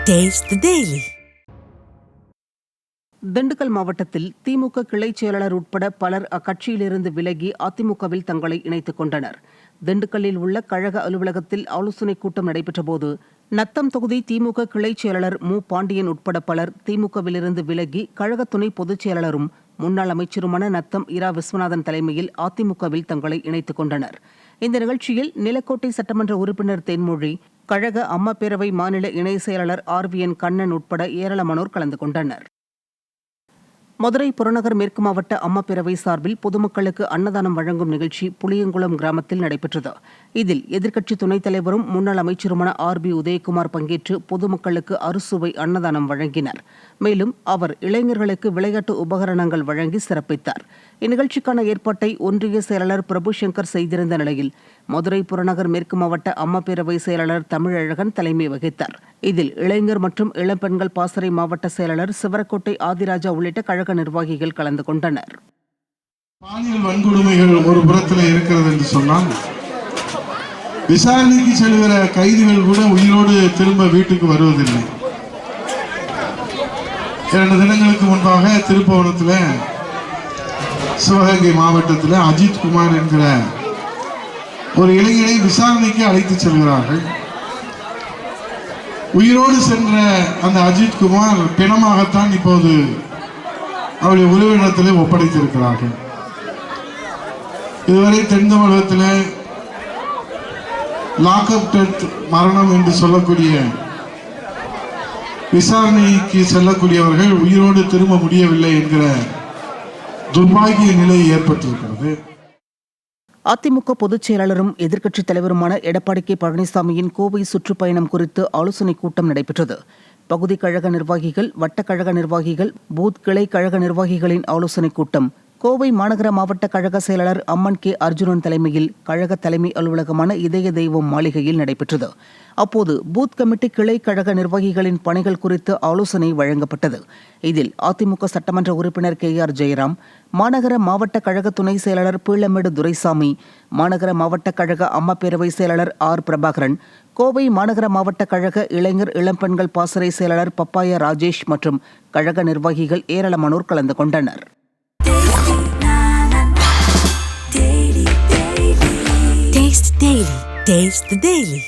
Taste the Daily. Dindigul மாவட்டத்தில் திமுக கிளைச் செயலாளர் உட்பட பலர் அக்கட்சியிலிருந்து விலகி அதிமுகவில் தங்களை இணைத்துக் கொண்டனர். திண்டுக்கல்லில் உள்ள கழக அலுவலகத்தில் ஆலோசனைக் கூட்டம் நடைபெற்றபோது நத்தம் தொகுதி திமுக கிளைச் செயலாளர் மு பாண்டியன் உட்பட பலர் திமுகவிலிருந்து விலகி கழக துணை பொதுச் செயலாளரும் முன்னாள் அமைச்சருமான நத்தம் இரா விஸ்வநாதன் தலைமையில் அதிமுகவில் தங்களை இணைத்துக் கொண்டனர். இந்த நிகழ்ச்சியில் நிலக்கோட்டை சட்டமன்ற உறுப்பினர் தென்மொழி, கழக அம்மா பேரவை மாநில இணை செயலாளர் RVN கண்ணன் உட்பட ஏராளமானோர் கலந்து கொண்டனர். மதுரை புறநகர் மேற்கு மாவட்ட அம்மா பேரவை சார்பில் பொதுமக்களுக்கு அன்னதானம் வழங்கும் நிகழ்ச்சி புளியங்குளம் கிராமத்தில் நடைபெற்றது. இதில் எதிர்க்கட்சி துணைத் தலைவரும் முன்னாள் அமைச்சருமான RB உதயகுமார் பங்கேற்று பொதுமக்களுக்கு அறுசுவை அன்னதானம் வழங்கினார். மேலும் அவர் இளைஞர்களுக்கு விளையாட்டு உபகரணங்கள் வழங்கி சிறப்பித்தார். இந்நிகழ்ச்சிக்கான ஏற்பாட்டை ஒன்றிய செயலாளர் பிரபு சங்கர் செய்திருந்த நிலையில் மதுரை புறநகர் மேற்கு மாவட்ட அம்மா பேரவை செயலாளர் தமிழழகன் தலைமை வகித்தார். இதில் இளைஞர் மற்றும் இளம்பெண்கள் பாசறை மாவட்ட செயலாளர் சிவரக்கோட்டை ஆதிராஜா உள்ளிட்ட கழக நிர்வாகிகள் கலந்து கொண்டனர். பாலியல் வன்கொடுமைகள் ஒரு புறத்தில் இருக்கிறது என்று சொன்னால், விசாரணைக்கு செல்கிற கைதிகள் கூட உயிரோடு திரும்ப வீட்டுக்கு வருவதில்லை. 2 தினங்களுக்கு முன்பாக திருப்பவனத்தில் சிவகங்கை மாவட்டத்தில் அஜித் குமார் என்கிற ஒரு இளைஞனை விசாரணைக்கு அழைத்து செல்கிறார்கள். உயிரோடு சென்ற அந்த அஜித் குமார் பிணமாகத்தான் இப்போது அவருடைய உறவினத்திலே ஒப்படைத்திருக்கிறார்கள். இதுவரை தென் தமிழகத்தில் லாக்அப் டெத் மரணம் என்று சொல்லக்கூடிய விசாரணைக்கு செல்லக்கூடியவர்கள் உயிரோடு திரும்ப முடியவில்லை என்கிற துர்பாகிய நிலை ஏற்பட்டிருக்கிறது. அதிமுக பொதுச் செயலாளரும் எதிர்க்கட்சித் தலைவருமான எடப்பாடி K பழனிசாமியின் கோவை சுற்றுப்பயணம் குறித்து ஆலோசனைக் கூட்டம் நடைபெற்றது. பகுதி கழக நிர்வாகிகள், வட்டக்கழக நிர்வாகிகள், பூத் கிளை கழக நிர்வாகிகளின் ஆலோசனைக் கூட்டம் கோவை மாநகர மாவட்ட கழக செயலாளர் அம்மன் K அர்ஜுனன் தலைமையில் கழக தலைமை அலுவலகமான இதய தெய்வம் மாளிகையில் நடைபெற்றது. அப்போது பூத் கமிட்டி கிளை கழக நிர்வாகிகளின் பணிகள் குறித்து ஆலோசனை வழங்கப்பட்டது. இதில் அதிமுக சட்டமன்ற உறுப்பினர் KR ஜெயராம், மாநகர மாவட்ட கழக துணை செயலாளர் பீளமேடு துரைசாமி, மாநகர மாவட்ட கழக அம்மா பேரவை செயலாளர் R பிரபாகரன், கோவை மாநகர மாவட்ட கழக இளைஞர் இளம்பெண்கள் பாசறை செயலாளர் பப்பாயா ராஜேஷ் மற்றும் கழக நிர்வாகிகள் ஏராளமானோர் கலந்து கொண்டனர். Taste the Daily.